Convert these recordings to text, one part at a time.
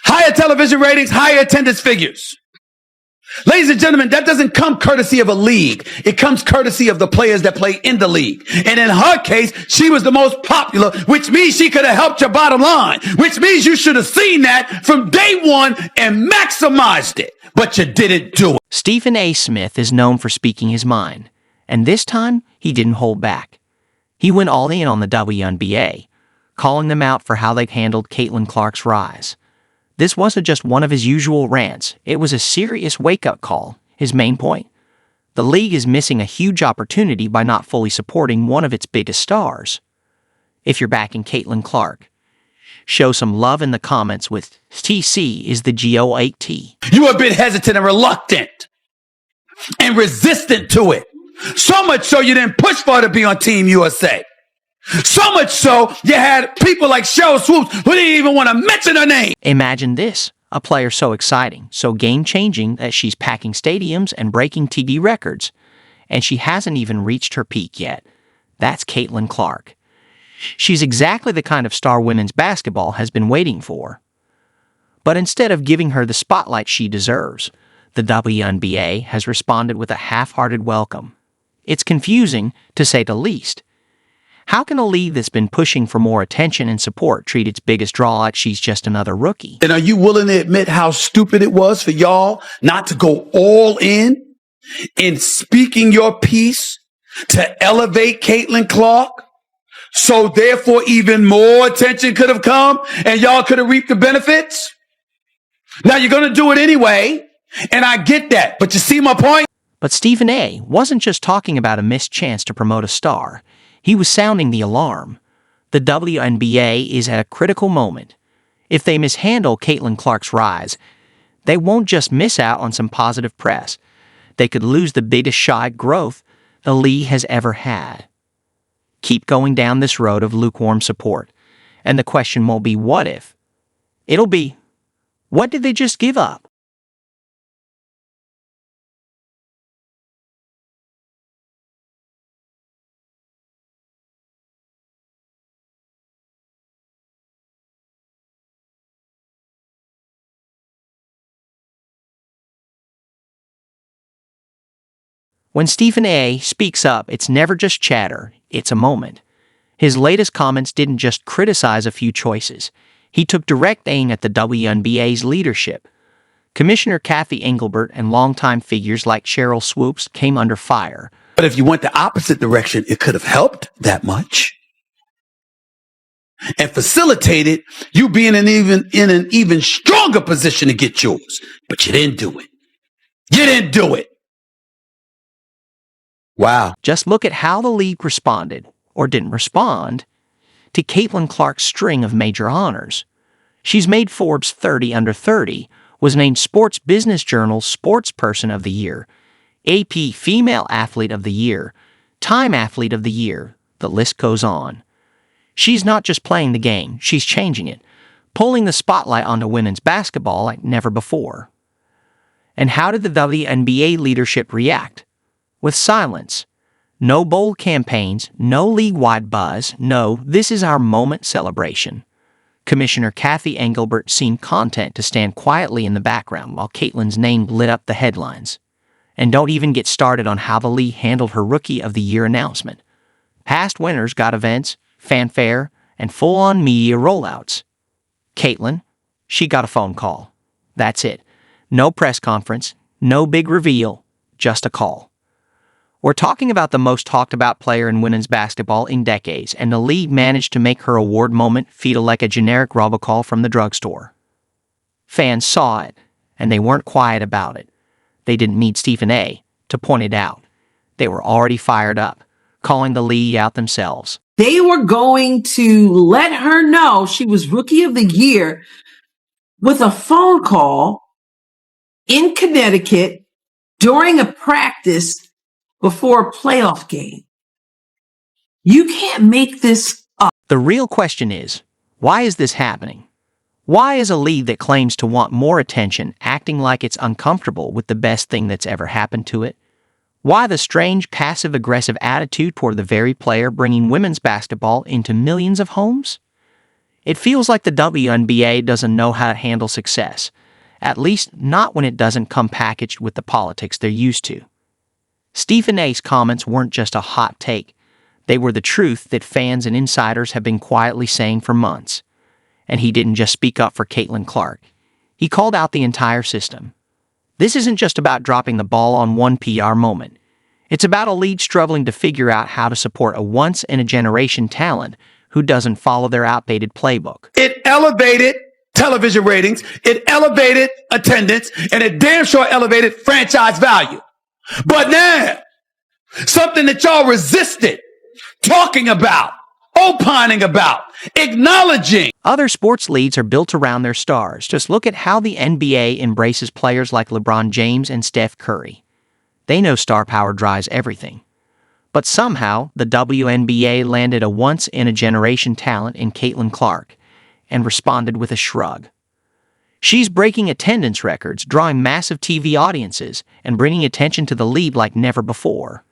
Higher television ratings, higher attendance figures. Ladies and gentlemen, that doesn't come courtesy of a league. It comes courtesy of the players that play in the league. And in her case, she was the most popular, which means she could have helped your bottom line, which means you should have seen that from day one and maximized it. But you didn't do it. Stephen A. Smith is known for speaking his mind, and this time he didn't hold back. He went all in on the WNBA, calling them out for how they've handled Caitlin Clark's rise. This wasn't just one of his usual rants, it was a serious wake-up call, his main point. The league is missing a huge opportunity by not fully supporting one of its biggest stars. If you're backing Caitlin Clark, show some love in the comments with TC is the GO8T. You have been hesitant and reluctant and resistant to it. So much so you didn't push for her to be on Team USA. So much so, you had people like Cheryl Swoops who didn't even want to mention her name. Imagine this, a player so exciting, so game-changing that she's packing stadiums and breaking TV records, and she hasn't even reached her peak yet. That's Caitlin Clark. She's exactly the kind of star women's basketball has been waiting for. But instead of giving her the spotlight she deserves, the WNBA has responded with a half-hearted welcome. It's confusing, to say the least. How can a league that's been pushing for more attention and support treat its biggest draw like she's just another rookie? And are you willing to admit how stupid it was for y'all not to go all in speaking your piece to elevate Caitlin Clark? So therefore even more attention could have come and y'all could have reaped the benefits? Now you're going to do it anyway, and I get that, but you see my point? But Stephen A. wasn't just talking about a missed chance to promote a star. He was sounding the alarm. The WNBA is at a critical moment. If they mishandle Caitlin Clark's rise, they won't just miss out on some positive press. They could lose the biggest shot growth the league has ever had. Keep going down this road of lukewarm support, and the question won't be what if. It'll be, what did they just give up? When Stephen A. speaks up, it's never just chatter, it's a moment. His latest comments didn't just criticize a few choices. He took direct aim at the WNBA's leadership. Commissioner Kathy Engelbert and longtime figures like Cheryl Swoops came under fire. But if you went the opposite direction, it could have helped that much and facilitated you being in an even stronger position to get yours. But you didn't do it. You didn't do it. Wow. Just look at how the league responded, or didn't respond, to Caitlin Clark's string of major honors. She's made Forbes 30 Under 30, was named Sports Business Journal's Sports Person of the Year, AP Female Athlete of the Year, Time Athlete of the Year, the list goes on. She's not just playing the game, she's changing it, pulling the spotlight onto women's basketball like never before. And how did the WNBA leadership react? With silence. No bold campaigns, no league-wide buzz, no this is our moment celebration. Commissioner Kathy Engelbert seemed content to stand quietly in the background while Caitlin's name lit up the headlines. And don't even get started on how the league handled her Rookie of the Year announcement. Past winners got events, fanfare, and full-on media rollouts. Caitlin, she got a phone call. That's it. No press conference, no big reveal, just a call. We're talking about the most talked-about player in women's basketball in decades, and the league managed to make her award moment feel like a generic robocall from the drugstore. Fans saw it, and they weren't quiet about it. They didn't need Stephen A. to point it out. They were already fired up, calling the league out themselves. They were going to let her know she was Rookie of the Year with a phone call in Connecticut during a practice before a playoff game. You can't make this up. The real question is, why is this happening? Why is a league that claims to want more attention acting like it's uncomfortable with the best thing that's ever happened to it? Why the strange passive-aggressive attitude toward the very player bringing women's basketball into millions of homes? It feels like the WNBA doesn't know how to handle success, at least not when it doesn't come packaged with the politics they're used to. Stephen A's comments weren't just a hot take. They were the truth that fans and insiders have been quietly saying for months. And he didn't just speak up for Caitlin Clark. He called out the entire system. This isn't just about dropping the ball on one PR moment. It's about a league struggling to figure out how to support a once-in-a-generation talent who doesn't follow their outdated playbook. It elevated television ratings, it elevated attendance, and it damn sure elevated franchise value. But now, something that y'all resisted talking about, opining about, acknowledging. Other sports leagues are built around their stars. Just look at how the NBA embraces players like LeBron James and Steph Curry. They know star power drives everything. But somehow, the WNBA landed a once-in-a-generation talent in Caitlin Clark and responded with a shrug. She's breaking attendance records, drawing massive TV audiences, and bringing attention to the league like never before.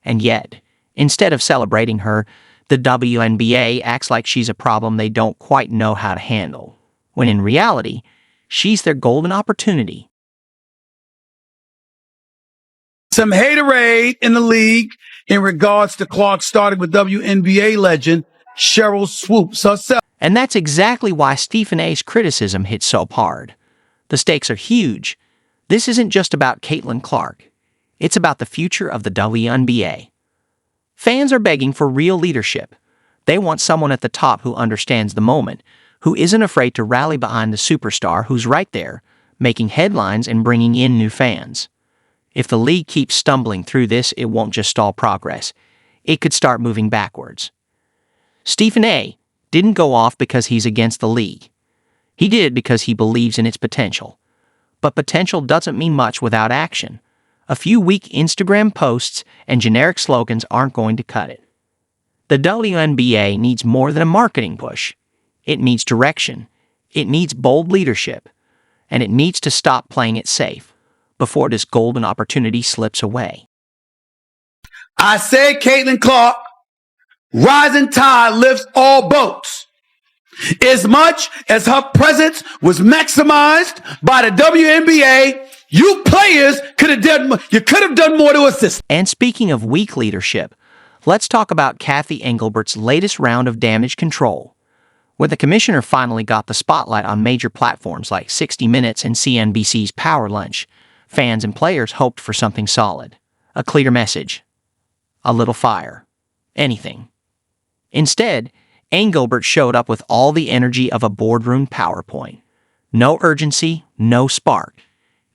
And yet, instead of celebrating her, the WNBA acts like she's a problem they don't quite know how to handle, when in reality, she's their golden opportunity. Some haterade in the league in regards to Clark, starting with WNBA legend Cheryl Swoops herself. And that's exactly why Stephen A's criticism hit so hard. The stakes are huge. This isn't just about Caitlin Clark. It's about the future of the WNBA. Fans are begging for real leadership. They want someone at the top who understands the moment, who isn't afraid to rally behind the superstar who's right there, making headlines and bringing in new fans. If the league keeps stumbling through this, it won't just stall progress. It could start moving backwards. Stephen A didn't go off because he's against the league. He did because he believes in its potential. But potential doesn't mean much without action. A few weak Instagram posts and generic slogans aren't going to cut it. The WNBA needs more than a marketing push. It needs direction. It needs bold leadership. And it needs to stop playing it safe before this golden opportunity slips away. I said Caitlin Clark, rising tide lifts all boats. As much as her presence was maximized by the WNBA, you players could have done more to assist. And speaking of weak leadership, let's talk about Cathy Engelbert's latest round of damage control. When the commissioner finally got the spotlight on major platforms like 60 Minutes and CNBC's Power Lunch, fans and players hoped for something solid. A clear message. A little fire. Anything. Instead, Engelbert showed up with all the energy of a boardroom PowerPoint. No urgency, no spark.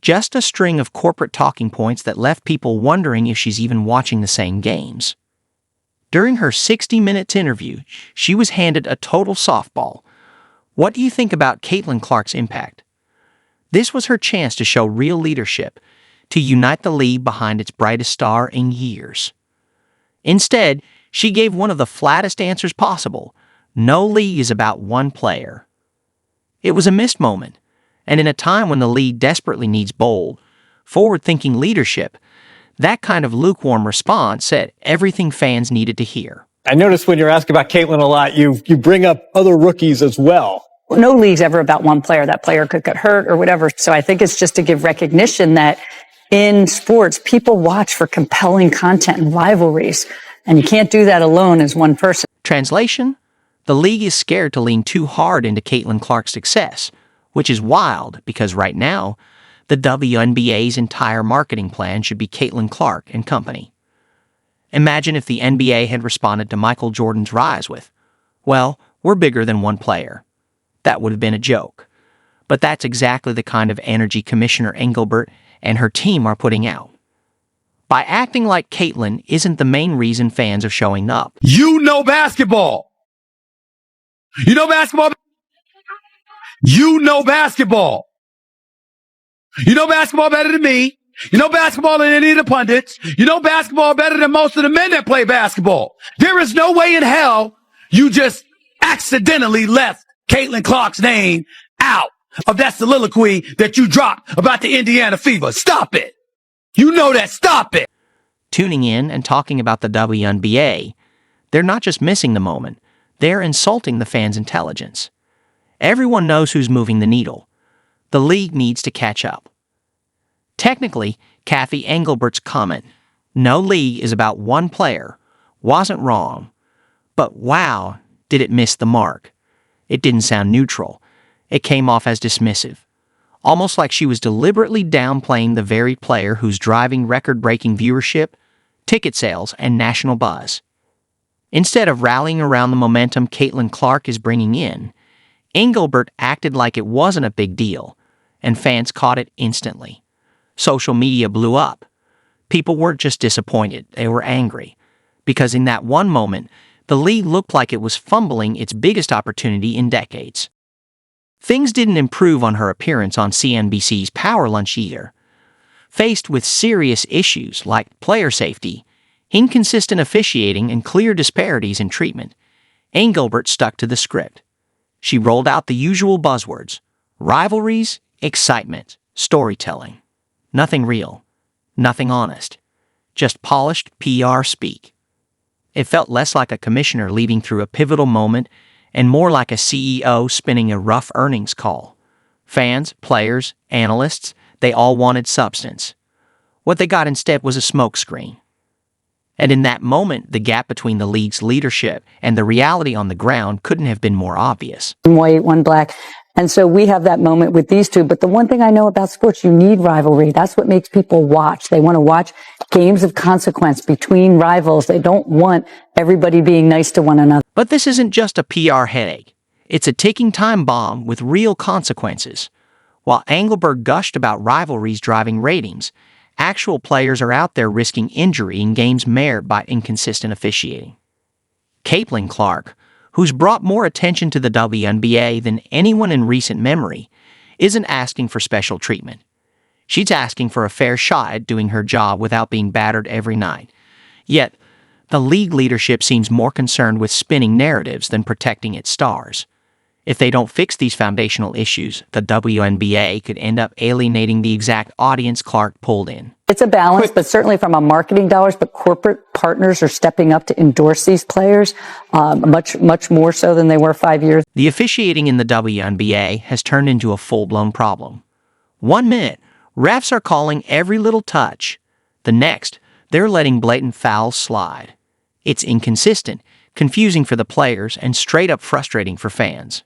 Just a string of corporate talking points that left people wondering if she's even watching the same games. During her 60 Minutes interview, she was handed a total softball. What do you think about Caitlin Clark's impact? This was her chance to show real leadership, to unite the league behind its brightest star in years. Instead, she gave one of the flattest answers possible. No league is about one player. It was a missed moment, and in a time when the league desperately needs bold, forward-thinking leadership, that kind of lukewarm response said everything fans needed to hear. I noticed when you're asking about Caitlin a lot, you bring up other rookies as well. No league's ever about one player. That player could get hurt or whatever. So I think it's just to give recognition that in sports, people watch for compelling content and rivalries. And you can't do that alone as one person. Translation? The league is scared to lean too hard into Caitlin Clark's success, which is wild because right now, the WNBA's entire marketing plan should be Caitlin Clark and company. Imagine if the NBA had responded to Michael Jordan's rise with, well, we're bigger than one player. That would have been a joke. But that's exactly the kind of energy Commissioner Engelbert and her team are putting out. By acting like Caitlin isn't the main reason fans are showing up. You know basketball. You know basketball. You know basketball. You know basketball better than me. You know basketball than any of the pundits. You know basketball better than most of the men that play basketball. There is no way in hell you just accidentally left Caitlin Clark's name out of that soliloquy that you dropped about the Indiana Fever. Stop it. You know that. Stop it. Tuning in and talking about the WNBA, they're not just missing the moment. They're insulting the fans' intelligence. Everyone knows who's moving the needle. The league needs to catch up. Technically, Kathy Engelbert's comment, "No league is about one player," wasn't wrong. But wow, did it miss the mark. It didn't sound neutral. It came off as dismissive. Almost like she was deliberately downplaying the very player who's driving record-breaking viewership, ticket sales, and national buzz. Instead of rallying around the momentum Caitlin Clark is bringing in, Engelbert acted like it wasn't a big deal, and fans caught it instantly. Social media blew up. People weren't just disappointed, they were angry. Because in that one moment, the league looked like it was fumbling its biggest opportunity in decades. Things didn't improve on her appearance on CNBC's Power Lunch either. Faced with serious issues like player safety, inconsistent officiating, and clear disparities in treatment, Engelbert stuck to the script. She rolled out the usual buzzwords: rivalries, excitement, storytelling. Nothing real, nothing honest, just polished PR speak. It felt less like a commissioner leading through a pivotal moment and more like a CEO spinning a rough earnings call. Fans, players, analysts, they all wanted substance. What they got instead was a smokescreen. And in that moment, the gap between the league's leadership and the reality on the ground couldn't have been more obvious. One white, one black. And so we have that moment with these two. But the one thing I know about sports, you need rivalry. That's what makes people watch. They want to watch games of consequence between rivals. They don't want everybody being nice to one another. But this isn't just a PR headache. It's a ticking time bomb with real consequences. While Engelbert gushed about rivalries driving ratings, actual players are out there risking injury in games marred by inconsistent officiating. Caitlin Clark, who's brought more attention to the WNBA than anyone in recent memory, isn't asking for special treatment. She's asking for a fair shot at doing her job without being battered every night. Yet, the league leadership seems more concerned with spinning narratives than protecting its stars. If they don't fix these foundational issues, the WNBA could end up alienating the exact audience Clark pulled in. It's a balance, but certainly from a marketing dollars, but corporate partners are stepping up to endorse these players, much more so than they were 5 years. The officiating in the WNBA has turned into a full-blown problem. 1 minute, refs are calling every little touch. The next, they're letting blatant fouls slide. It's inconsistent, confusing for the players, and straight up frustrating for fans.